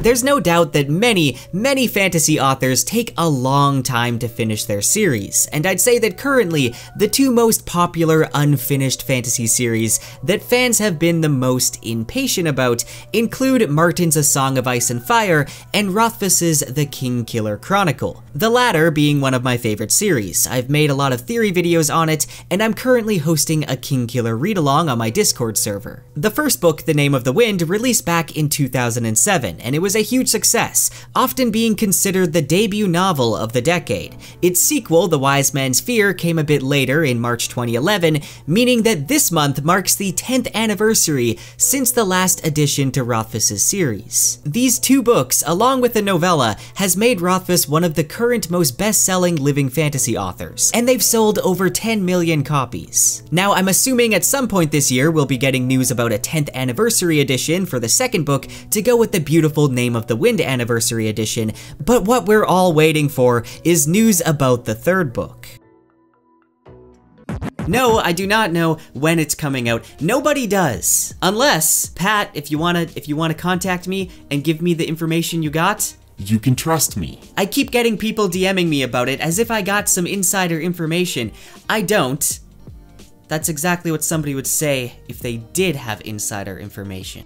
There's no doubt that many fantasy authors take a long time to finish their series, and I'd say that currently the two most popular unfinished fantasy series that fans have been the most impatient about include Martin's A Song of Ice and Fire and Rothfuss's The Kingkiller Chronicle, the latter being one of my favorite series. I've made a lot of theory videos on it, and I'm currently hosting a Kingkiller read-along on my Discord server. The first book, The Name of the Wind, released back in 2007, and it was a huge success, often being considered the debut novel of the decade. Its sequel, The Wise Man's Fear, came a bit later in March 2011, meaning that this month marks the 10th anniversary since the last addition to Rothfuss's series. These two books, along with the novella, has made Rothfuss one of the current most best-selling living fantasy authors, and they've sold over 10 million copies. Now, I'm assuming at some point this year we'll be getting news about a 10th anniversary edition for the second book to go with the beautiful Name of the Wind anniversary edition, but what we're all waiting for is news about the third book. No, I do not know when it's coming out. Nobody does. Unless, Pat, if you wanna contact me and give me the information you got, you can trust me. I keep getting people DMing me about it as if I got some insider information. I don't. That's exactly what somebody would say if they did have insider information.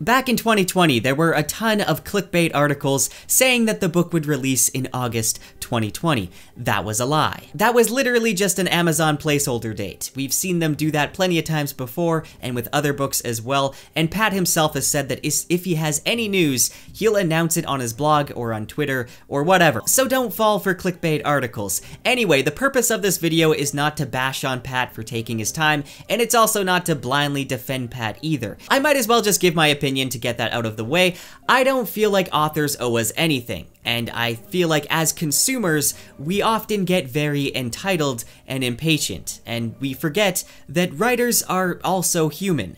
Back in 2020, there were a ton of clickbait articles saying that the book would release in August 2020. That was a lie. That was literally just an Amazon placeholder date. We've seen them do that plenty of times before, and with other books as well, and Pat himself has said that if he has any news, he'll announce it on his blog or on Twitter or whatever. So don't fall for clickbait articles. Anyway, the purpose of this video is not to bash on Pat for taking his time, and it's also not to blindly defend Pat either. I might as well just give my opinion to get that out of the way. I don't feel like authors owe us anything, and I feel like as consumers, we often get very entitled and impatient, and we forget that writers are also human.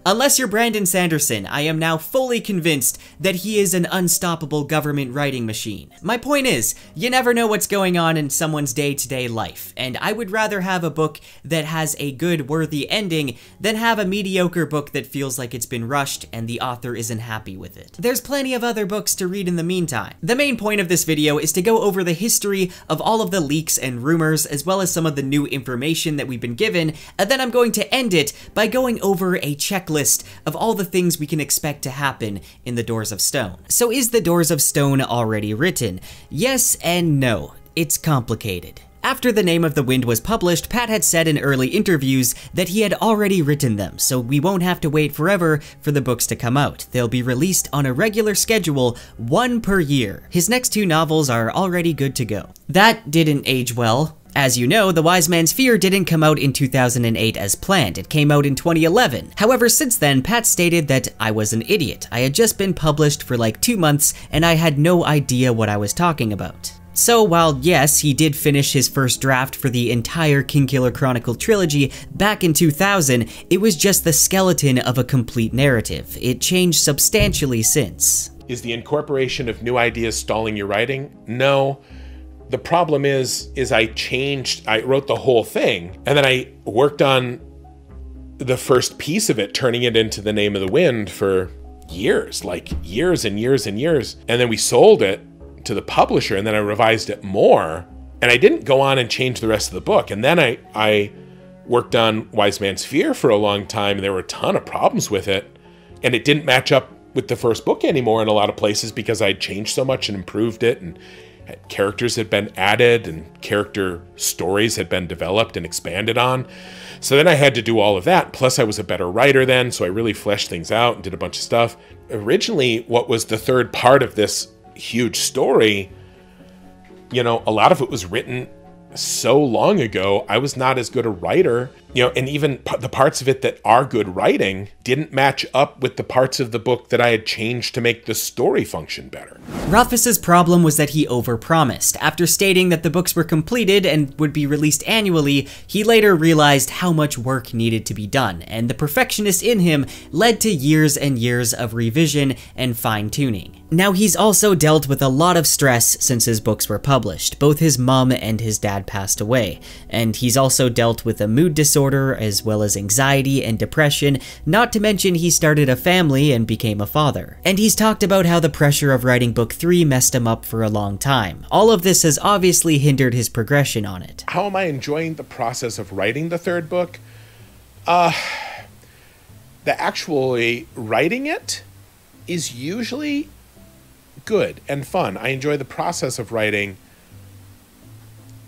Unless you're Brandon Sanderson, I am now fully convinced that he is an unstoppable government writing machine. My point is, you never know what's going on in someone's day-to-day life, and I would rather have a book that has a good, worthy ending than have a mediocre book that feels like it's been rushed and the author isn't happy with it. There's plenty of other books to read in the meantime. The main point of this video is to go over the history of all of the leaks and rumors, as well as some of the new information that we've been given, and then I'm going to end it by going over a checklist of all the things we can expect to happen in the Doors of Stone. So is the Doors of Stone already written? Yes and no. It's complicated. After The Name of the Wind was published, Pat had said in early interviews that he had already written them, so we won't have to wait forever for the books to come out. They'll be released on a regular schedule, one per year. His next two novels are already good to go. That didn't age well. As you know, The Wise Man's Fear didn't come out in 2008 as planned, it came out in 2011. However, since then, Pat stated that I was an idiot. I had just been published for like 2 months, and I had no idea what I was talking about. So while yes, he did finish his first draft for the entire Kingkiller Chronicle trilogy back in 2000, it was just the skeleton of a complete narrative. It changed substantially since. Is the incorporation of new ideas stalling your writing? No. The problem is I wrote the whole thing, and then I worked on the first piece of it, turning it into The Name of the Wind for years, like years and years and years. And then we sold it to the publisher, and then I revised it more, and I didn't go on and change the rest of the book. And then I worked on Wise Man's Fear for a long time, and there were a ton of problems with it, and it didn't match up with the first book anymore in a lot of places because I'd changed so much and improved it, and characters had been added and character stories had been developed and expanded on. So then I had to do all of that. Plus I was a better writer then, so I really fleshed things out and did a bunch of stuff. Originally, what was the third part of this huge story, you know, a lot of it was written so long ago. I was not as good a writer, you know, and even the parts of it that are good writing didn't match up with the parts of the book that I had changed to make the story function better. Rothfuss's problem was that he overpromised. After stating that the books were completed and would be released annually, he later realized how much work needed to be done, and the perfectionist in him led to years and years of revision and fine-tuning. Now, he's also dealt with a lot of stress since his books were published. Both his mom and his dad passed away, and he's also dealt with a mood disorder disorder, as well as anxiety and depression, not to mention he started a family and became a father. And he's talked about how the pressure of writing book 3 messed him up for a long time. All of this has obviously hindered his progression on it. How am I enjoying the process of writing the third book? Actually writing it is usually good and fun. I enjoy the process of writing.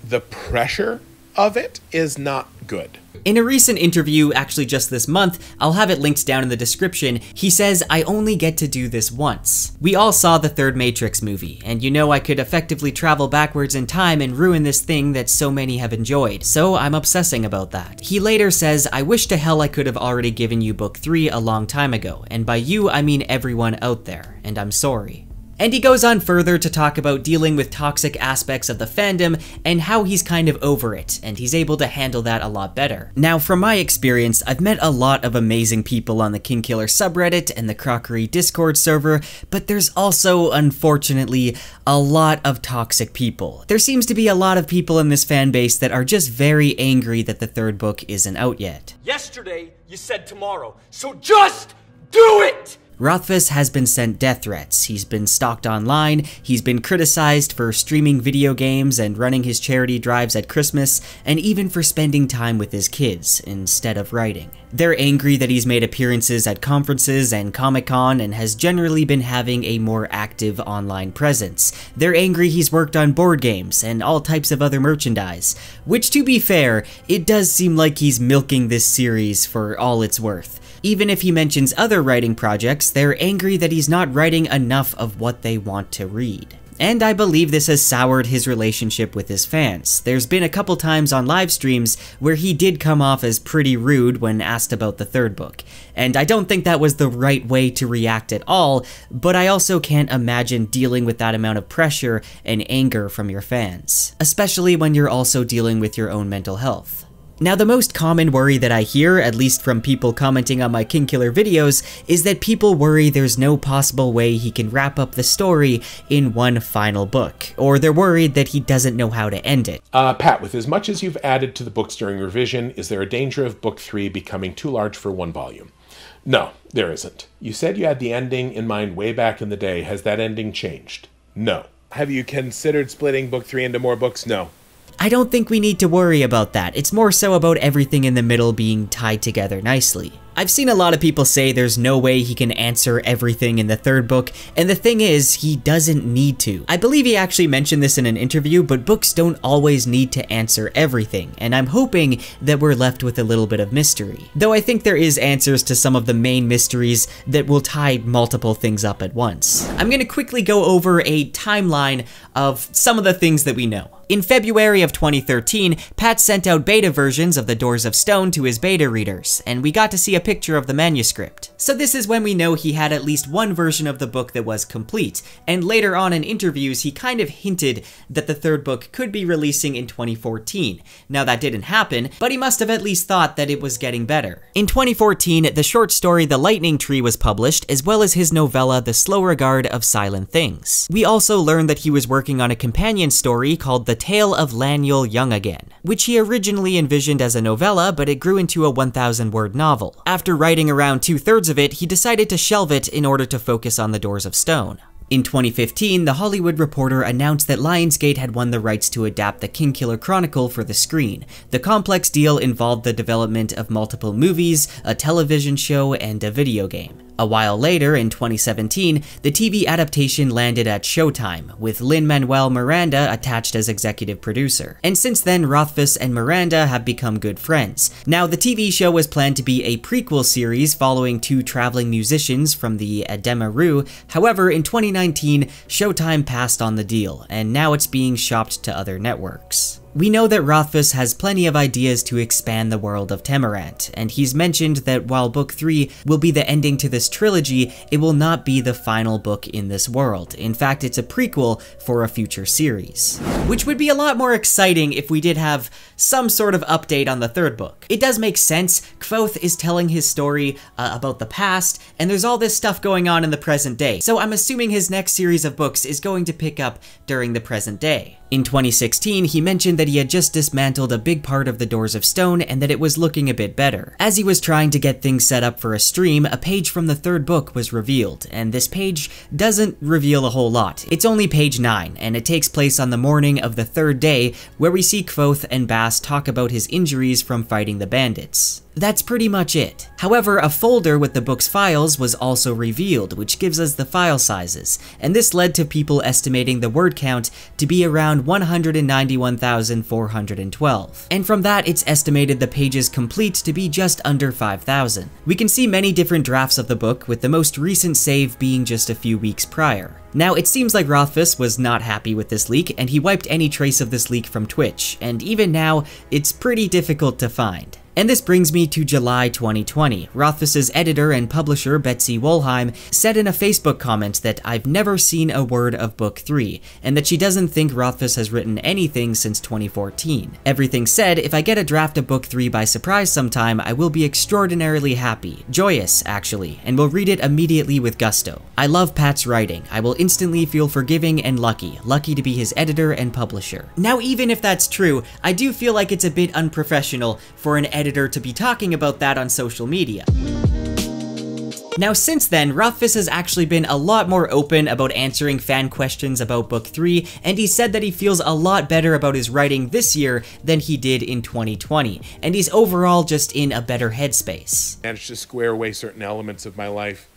The pressure of it is not good. In a recent interview, actually just this month, I'll have it linked down in the description, he says, "I only get to do this once." We all saw the third Matrix movie, and you know I could effectively travel backwards in time and ruin this thing that so many have enjoyed, so I'm obsessing about that. He later says, "I wish to hell I could have already given you book 3 a long time ago, and by you I mean everyone out there, and I'm sorry." And he goes on further to talk about dealing with toxic aspects of the fandom and how he's kind of over it, and he's able to handle that a lot better. Now, from my experience, I've met a lot of amazing people on the Kingkiller subreddit and the Crockery Discord server, but there's also, unfortunately, a lot of toxic people. There seems to be a lot of people in this fan base that are just very angry that the third book isn't out yet. Yesterday, you said tomorrow, so just do it! Rothfuss has been sent death threats, he's been stalked online, he's been criticized for streaming video games and running his charity drives at Christmas, and even for spending time with his kids instead of writing. They're angry that he's made appearances at conferences and Comic-Con and has generally been having a more active online presence. They're angry he's worked on board games and all types of other merchandise, which, to be fair, it does seem like he's milking this series for all it's worth. Even if he mentions other writing projects, they're angry that he's not writing enough of what they want to read. And I believe this has soured his relationship with his fans. There's been a couple times on live streams where he did come off as pretty rude when asked about the third book. And I don't think that was the right way to react at all, but I also can't imagine dealing with that amount of pressure and anger from your fans, especially when you're also dealing with your own mental health. Now, the most common worry that I hear, at least from people commenting on my Kingkiller videos, is that people worry there's no possible way he can wrap up the story in one final book, or they're worried that he doesn't know how to end it. Pat, with as much as you've added to the books during revision, is there a danger of book 3 becoming too large for one volume? No, there isn't. You said you had the ending in mind way back in the day. Has that ending changed? No. Have you considered splitting book 3 into more books? No. I don't think we need to worry about that. It's more so about everything in the middle being tied together nicely. I've seen a lot of people say there's no way he can answer everything in the third book, and the thing is, he doesn't need to. I believe he actually mentioned this in an interview, but books don't always need to answer everything, and I'm hoping that we're left with a little bit of mystery. Though I think there is answers to some of the main mysteries that will tie multiple things up at once. I'm gonna quickly go over a timeline of some of the things that we know. In February of 2013, Pat sent out beta versions of The Doors of Stone to his beta readers, and we got to see a picture of the manuscript. So this is when we know he had at least one version of the book that was complete, and later on in interviews he kind of hinted that the third book could be releasing in 2014. Now that didn't happen, but he must have at least thought that it was getting better. In 2014, the short story The Lightning Tree was published, as well as his novella The Slow Regard of Silent Things. We also learned that he was working on a companion story called The Tale of Laniel Young Again, which he originally envisioned as a novella, but it grew into a 1,000-word novel. After writing around 2/3 of it, he decided to shelve it in order to focus on The Doors of Stone. In 2015, The Hollywood Reporter announced that Lionsgate had won the rights to adapt the Kingkiller Chronicle for the screen. The complex deal involved the development of multiple movies, a television show, and a video game. A while later, in 2017, the TV adaptation landed at Showtime, with Lin-Manuel Miranda attached as executive producer. And since then, Rothfuss and Miranda have become good friends. Now, the TV show was planned to be a prequel series following two traveling musicians from the Ademaru. However, in 2019, Showtime passed on the deal, and now it's being shopped to other networks. We know that Rothfuss has plenty of ideas to expand the world of Temerant, and he's mentioned that while Book 3 will be the ending to this trilogy, it will not be the final book in this world. In fact, it's a prequel for a future series. Which would be a lot more exciting if we did have some sort of update on the third book. It does make sense. Kvothe is telling his story about the past, and there's all this stuff going on in the present day, so I'm assuming his next series of books is going to pick up during the present day. In 2016, he mentioned that he had just dismantled a big part of the Doors of Stone and that it was looking a bit better. As he was trying to get things set up for a stream, a page from the third book was revealed, and this page doesn't reveal a whole lot. It's only page 9, and it takes place on the morning of the third day, where we see Kvothe and Bast talk about his injuries from fighting the bandits. That's pretty much it. However, a folder with the book's files was also revealed, which gives us the file sizes, and this led to people estimating the word count to be around 191,412. And from that, it's estimated the pages complete to be just under 5,000. We can see many different drafts of the book, with the most recent save being just a few weeks prior. Now, it seems like Rothfuss was not happy with this leak, and he wiped any trace of this leak from Twitch, and even now, it's pretty difficult to find. And this brings me to July 2020. Rothfuss's editor and publisher, Betsy Wolheim, said in a Facebook comment that I've never seen a word of Book 3, and that she doesn't think Rothfuss has written anything since 2014. Everything said, if I get a draft of Book 3 by surprise sometime, I will be extraordinarily happy, joyous actually, and will read it immediately with gusto. I love Pat's writing. I will instantly feel forgiving and lucky to be his editor and publisher. Now, even if that's true, I do feel like it's a bit unprofessional for an editor to be talking about that on social media. Now, since then, Rothfuss has actually been a lot more open about answering fan questions about Book 3, and he said that he feels a lot better about his writing this year than he did in 2020, and he's overall just in a better headspace. I managed to square away certain elements of my life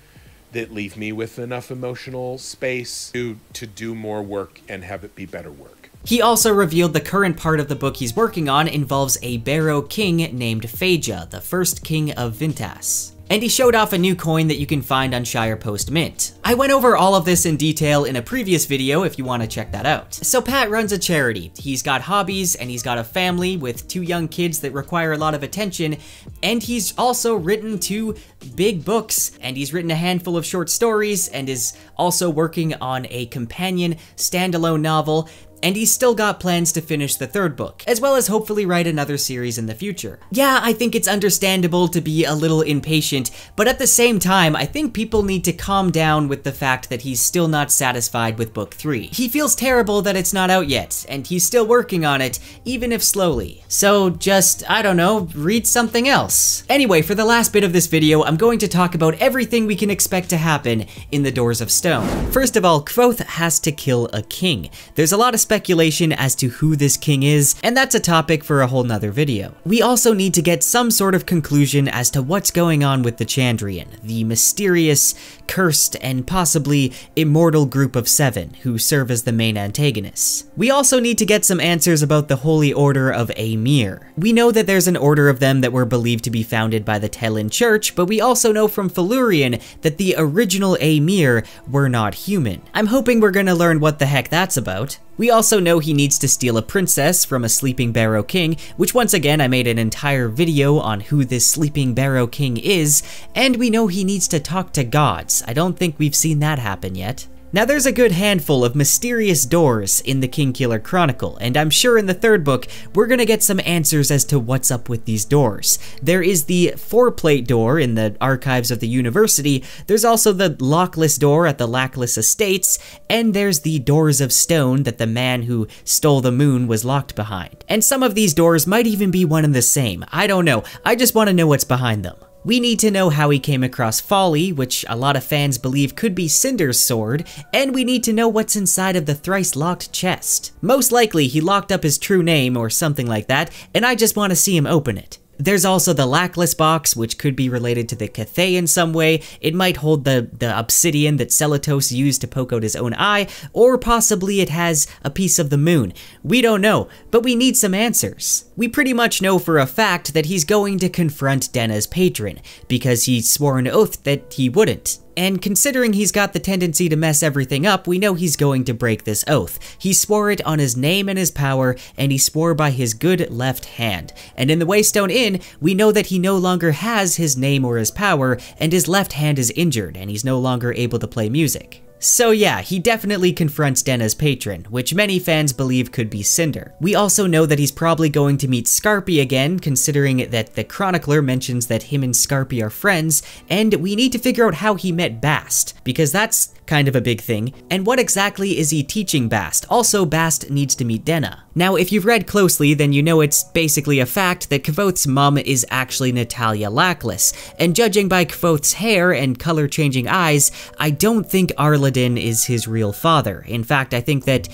that leave me with enough emotional space to do more work and have it be better work. He also revealed the current part of the book he's working on involves a Barrow king named Phaeja, the first king of Vintas. And he showed off a new coin that you can find on Shire Post Mint. I went over all of this in detail in a previous video if you want to check that out. So Pat runs a charity. He's got hobbies and he's got a family with 2 young kids that require a lot of attention, and he's also written 2 big books, and he's written a handful of short stories and is also working on a companion standalone novel. And he's still got plans to finish the 3rd book, as well as hopefully write another series in the future. Yeah, I think it's understandable to be a little impatient, but at the same time, I think people need to calm down with the fact that he's still not satisfied with Book 3. He feels terrible that it's not out yet, and he's still working on it, even if slowly. So just, I don't know, read something else. Anyway, for the last bit of this video, I'm going to talk about everything we can expect to happen in the Doors of Stone. First of all, Kvothe has to kill a king. There's a lot of speculation as to who this king is, and that's a topic for a whole nother video. We also need to get some sort of conclusion as to what's going on with the Chandrian, the mysterious, cursed, and possibly immortal group of 7 who serve as the main antagonists. We also need to get some answers about the Holy Order of Amir. We know that there's an order of them that were believed to be founded by the Tellin Church, but we also know from Felurian that the original Amir were not human. I'm hoping we're gonna learn what the heck that's about. We also know he needs to steal a princess from a sleeping Barrow king, which once again I made an entire video on who this sleeping Barrow king is, and we know he needs to talk to gods. I don't think we've seen that happen yet. Now there's a good handful of mysterious doors in the Kingkiller Chronicle, and I'm sure in the 3rd book, we're gonna get some answers as to what's up with these doors. There is the 4-plate door in the archives of the university, there's also the lockless door at the Lackless Estates, and there's the Doors of Stone that the man who stole the moon was locked behind. And some of these doors might even be one and the same. I don't know, I just want to know what's behind them. We need to know how he came across Folly, which a lot of fans believe could be Cinder's sword, and we need to know what's inside of the thrice-locked chest. Most likely he locked up his true name or something like that, and I just want to see him open it. There's also the Lackless box, which could be related to the Cathay in some way. It might hold the obsidian that Celatos used to poke out his own eye, or possibly it has a piece of the moon. We don't know, but we need some answers. We pretty much know for a fact that he's going to confront Denna's patron, because he swore an oath that he wouldn't. And considering he's got the tendency to mess everything up, we know he's going to break this oath. He swore it on his name and his power, and he swore by his good left hand. And in the Waystone Inn, we know that he no longer has his name or his power, and his left hand is injured, and he's no longer able to play music. So yeah, he definitely confronts Denna's patron, which many fans believe could be Cinder. We also know that he's probably going to meet Scarpy again, considering that the chronicler mentions that him and Scarpy are friends, and we need to figure out how he met Bast, because that's kind of a big thing. And what exactly is he teaching Bast? Also, Bast needs to meet Denna. Now, if you've read closely, then you know it's basically a fact that Kvothe's mom is actually Natalia Lackless, and judging by Kvothe's hair and color-changing eyes, I don't think Arladin is his real father. In fact, I think that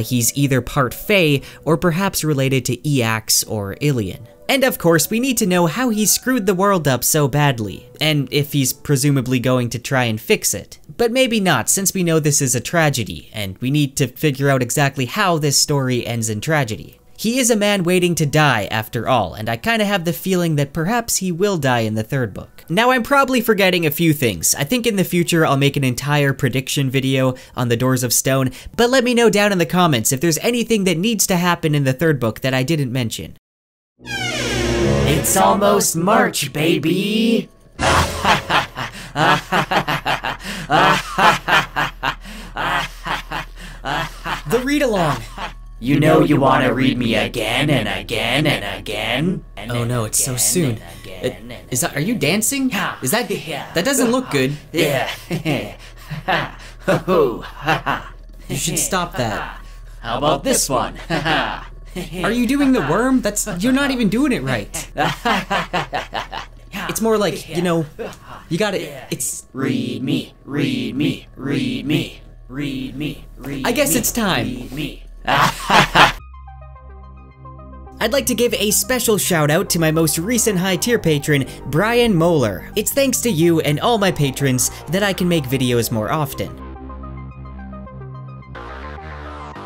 he's either part Fae or perhaps related to Eax or Ilian. And of course, we need to know how he screwed the world up so badly, and if he's presumably going to try and fix it. But maybe not, since we know this is a tragedy, and we need to figure out exactly how this story ends in tragedy. He is a man waiting to die after all, and I kinda have the feeling that perhaps he will die in the third book. Now, I'm probably forgetting a few things. I think in the future I'll make an entire prediction video on the Doors of Stone, but let me know down in the comments if there's anything that needs to happen in the third book that I didn't mention. It's almost March, baby! The read-along! You know you want to read me again and again and again. Oh no, it's so soon. Are you dancing? Is that doesn't look good. Yeah. You should stop that. How about this one? Are you doing the worm? You're not even doing it right. It's more like, you know, you gotta, it's... Read me, read me, read me, read me, read me. I guess it's time. Read me. I'd like to give a special shout out to my most recent high tier patron, Brian Moeller. It's thanks to you and all my patrons that I can make videos more often.